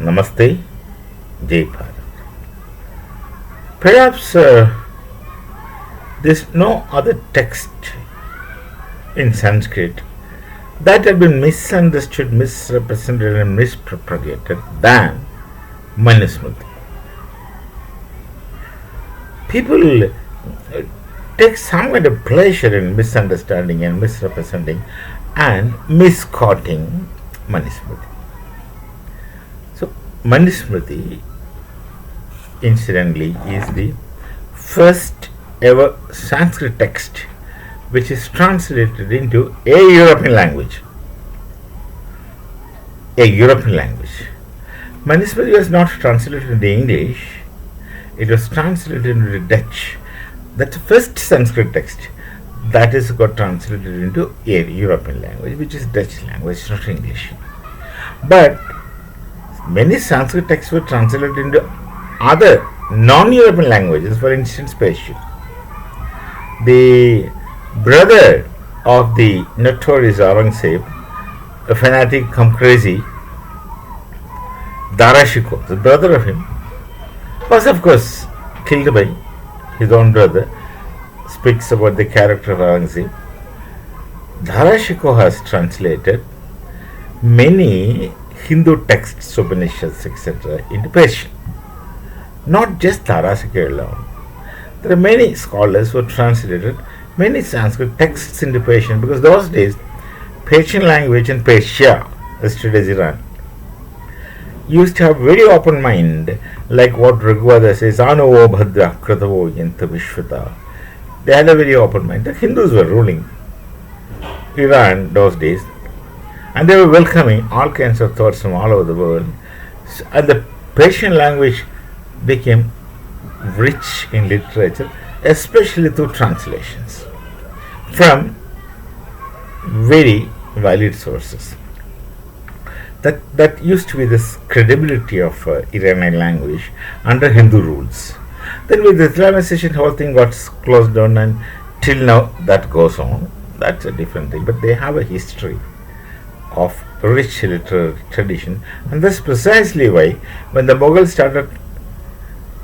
Namaste, Jai Bharat. Perhaps there's no other text in Sanskrit that had been misunderstood, misrepresented, and mispropagated than Manusmriti. People take some kind of pleasure in misunderstanding and misrepresenting and misquoting Manusmriti. So, Manusmriti, incidentally, is the first ever Sanskrit text which is translated into a European language. A European language. Manusmriti was not translated into English, it was translated into Dutch. That's the first Sanskrit text that is got translated into a European language, which is Dutch language, not English. But many Sanskrit texts were translated into other non-European languages, for instance, Persian. The brother of the notorious Aurangzeb, a fanatic come crazy, Darashiko, the brother of him, was of course killed by his own brother. Speaks about the character of Aurangzeb. Darashiko has translated many Hindu texts, Upanishads, etc., into Persian. Not just Darashiko alone. There are many scholars who have translated many Sanskrit texts into Persian, because those days Persian language in Persia, as today's Iran, used to have very open mind, like what Rigveda says, Anavo Bhadra Kratavo Yanta Vishvata. They had a very open mind. The Hindus were ruling Iran those days, and they were welcoming all kinds of thoughts from all over the world. And the Persian language became rich in literature, especially through translations from very valid sources. That used to be this credibility of Iranian language under Hindu rules. Then with Islamization, the whole thing got closed down, and till now that goes on. That's a different thing. But they have a history of rich literary tradition, and that's precisely why when the Mughals started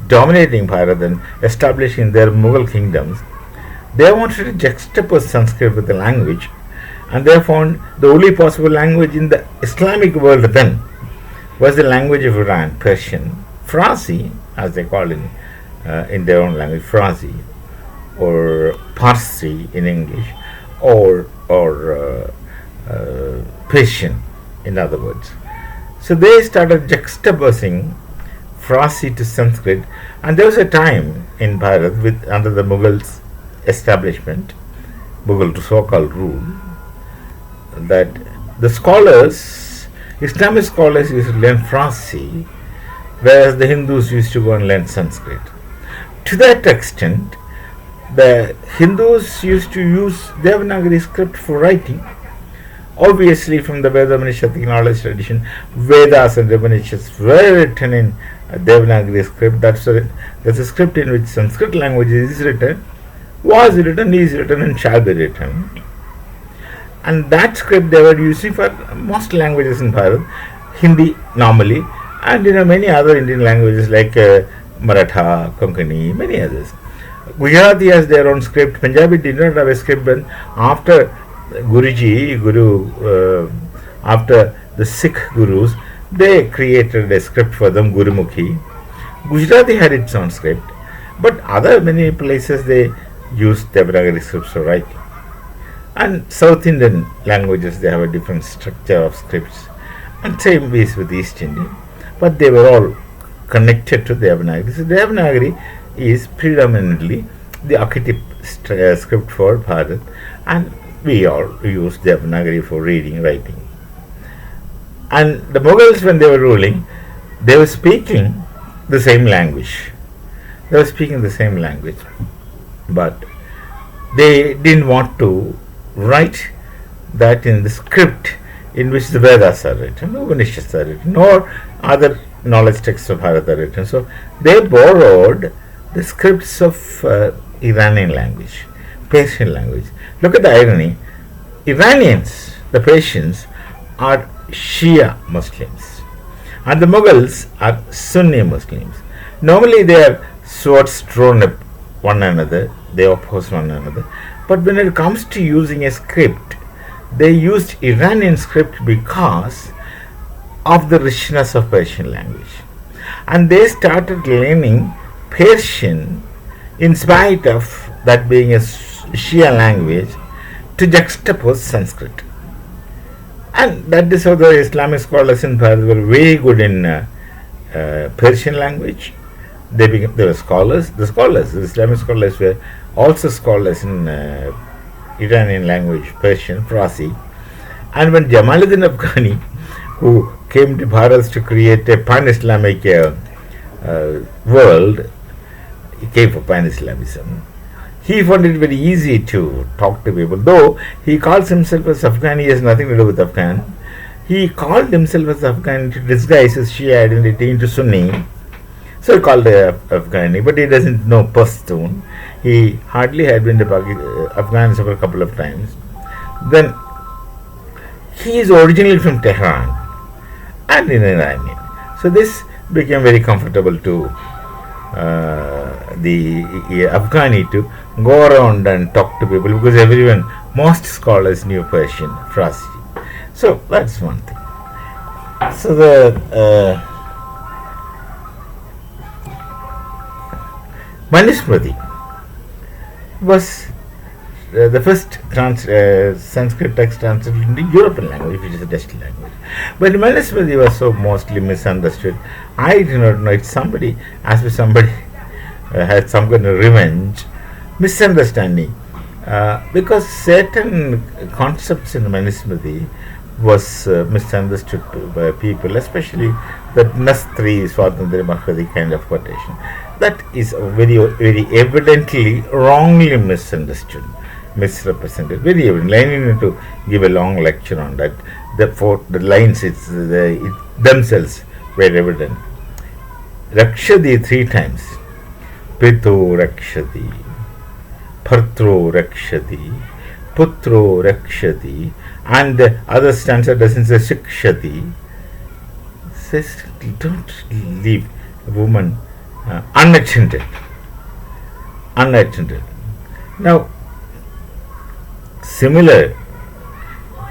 dominating Bharat and establishing their Mughal kingdoms, they wanted to juxtapose Sanskrit with the language, and they found the only possible language in the Islamic world then was the language of Iran, Persian, Farsi, as they call it in their own language, Farsi, or Parsi in English, or Persian, in other words. So they started juxtaposing Farsi to Sanskrit, and there was a time in Bharat with under the Mughals establishment, Mughal so-called rule, that the scholars, Islamic scholars, used to learn Farsi, whereas the Hindus used to go and learn Sanskrit. To that extent, the Hindus used to use Devanagari script for writing. Obviously, from the Veda Upanishadic knowledge tradition, Vedas and Upanishads were written in Devanagari script. That's a script in which Sanskrit language is written, was written, is written, and shall be written. And that script they were using for most languages in Bharat, Hindi normally, and many other Indian languages like Maratha, Konkani, many others. Gujarati has their own script. Punjabi did not have a script, but after after the Sikh gurus, they created a script for them, Gurumukhi. Gujarati had its own script, but other many places they used Devanagari scripts for writing. And South Indian languages, they have a different structure of scripts, and same ways with East Indian, but they were all connected to Devanagari. So Devanagari is predominantly the archetype script for Bharat, and we all use Devanagari for reading, writing. And the Mughals, when they were ruling, they were speaking the same language. But they didn't want to write that in the script in which the Vedas are written, Upanishads are written, or other knowledge texts of Bharat are written. So they borrowed the scripts of Iranian language, Persian language. Look at the irony. Iranians, the Persians, are Shia Muslims, And the Mughals are Sunni Muslims. Normally they are swords thrown at one another, they oppose one another. But when it comes to using a script, they used Iranian script because of the richness of Persian language. And they started learning Persian in spite of that being a Shia language to juxtapose Sanskrit. And that is how the Islamic scholars in Bharat were very good in Persian language. They were scholars. The Islamic scholars were also scholars in Iranian language, Persian, Farsi. And when Jamaluddin Afghani, who came to Bharat to create a pan-Islamic world, he came for pan-Islamism. He found it very easy to talk to people. Though he calls himself as Afghani, he has nothing to do with Afghan. He called himself as Afghani to disguise his Shia identity into Sunni. So he called Afghani, but he doesn't know Pashtun. He hardly had been to Afghanistan for a couple of times. Then he is originally from Tehran and in Iranian. So this became very comfortable to the Afghani to go around and talk to people, because most scholars knew Persian, Farsi. So that's one thing. So the Manusmriti was the first Sanskrit text translated into European language, which is a Dutch language. But Manusmriti was so mostly misunderstood. I do not know if somebody had some kind of revenge, misunderstanding, because certain concepts in Manusmriti was misunderstood by people, especially that Nastri Swatandra Mahadi kind of quotation. That is very, very evidently wrongly misunderstood, misrepresented. Very evident. I need to give a long lecture on that. The lines themselves were evident. Rakshadi 3 times. Pito Rakshadi, Partro Rakshadi, Putro Rakshadi, and the other stanza doesn't say Shikshati. Says don't leave a woman unattended. Now, similar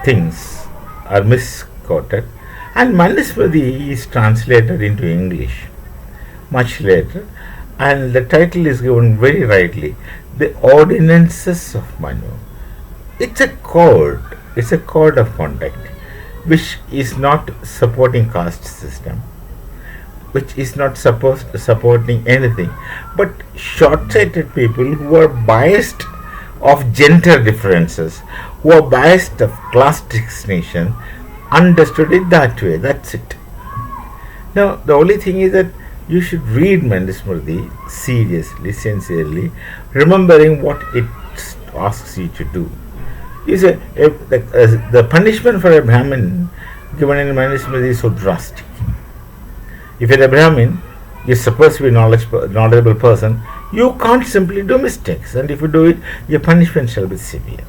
things are misquoted, and Manusmriti is translated into English much later, and the title is given very rightly, The Ordinances of Manu. It's a code of conduct which is not supporting caste system, which is not supporting anything, but short-sighted people who are biased of gender differences, who are biased of class distinction, understood it that way. That's it. Now, the only thing is that you should read Manusmriti seriously, sincerely, remembering what it asks you to do. The punishment for a Brahmin given in Manusmriti is so drastic. If you're a Brahmin, you're supposed to be a knowledgeable person, you can't simply do mistakes, and if you do it, your punishment shall be severe.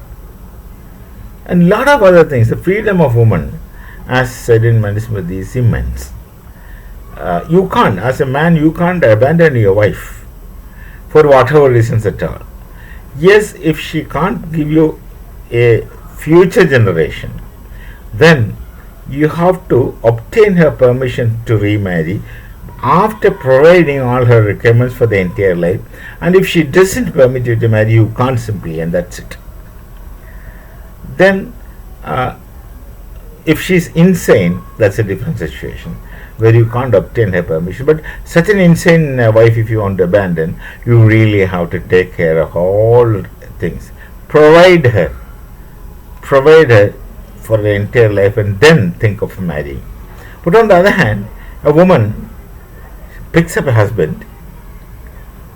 And a lot of other things. The freedom of woman, as said in Manusmriti, is immense. You can't, as a man, you can't abandon your wife for whatever reasons at all. Yes, if she can't give you a future generation, then you have to obtain her permission to remarry after providing all her requirements for the entire life. And if she doesn't permit you to marry, you can't simply, and that's it. Then, if she's insane, that's a different situation, where you can't obtain her permission. But such an insane wife, if you want to abandon, you really have to take care of all things. Provide her for the entire life, and then think of marrying. But on the other hand, a woman picks up a husband.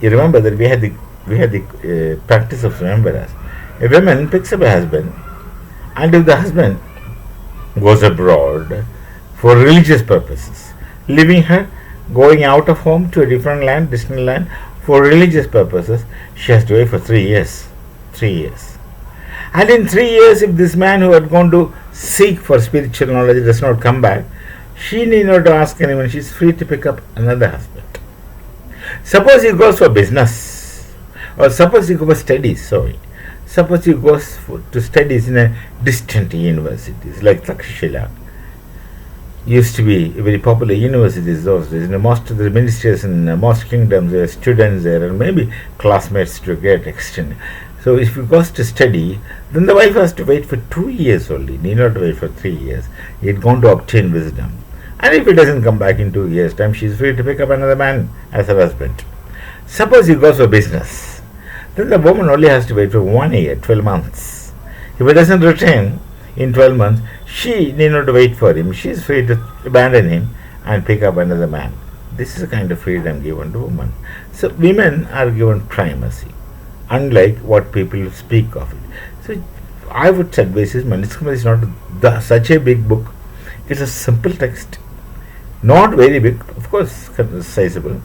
You remember that we had the practice of remembrance. A woman picks up a husband, and if the husband goes abroad for religious purposes, leaving her, going out of home to a different land, distant land, for religious purposes, she has to wait for 3 years. 3 years. And in 3 years, if this man who had gone to seek for spiritual knowledge does not come back, She need not ask anyone. She is free to pick up another husband. Suppose he goes for business, or suppose he goes for studies. Sorry, suppose he goes to studies in a distant universities like Takshashila. Used to be very popular universities those days. Most of the ministers in most kingdoms, there are students there, and maybe classmates to a great extent. So if he goes to study, then the wife has to wait for 2 years only, need not wait for 3 years. He had gone to obtain wisdom. And if he doesn't come back in 2 years' time, she is free to pick up another man as her husband. Suppose he goes for business, then the woman only has to wait for 1 year, 12 months. If he doesn't return in 12 months, she need not wait for him. She is free to abandon him and pick up another man. This is the kind of freedom given to women. So women are given primacy, unlike what people speak of it. So I would advise is Manusmriti is not such a big book. It's a simple text, not very big, of course, sizable.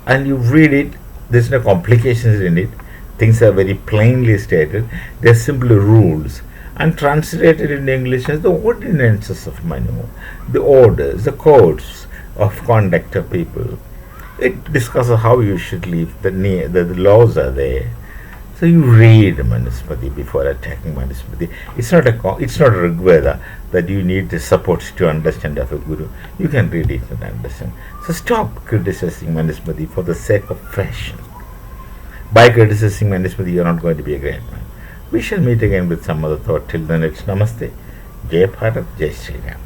And you read it, there's no complications in it. Things are very plainly stated. They're simply rules and translated in English as the ordinances of Manu, the orders, the codes of conduct of people. It discusses how you should live, the laws are there. So you read Manusmriti before attacking Manusmriti. It's not a Rigveda that you need the support to understand of a guru. You can read it and understand. So stop criticizing Manusmriti for the sake of fashion. By criticizing Manusmriti, you are not going to be a great man. We shall meet again with some other thought. Till then, it's Namaste. Jai Bharat, Jai Sri Ram.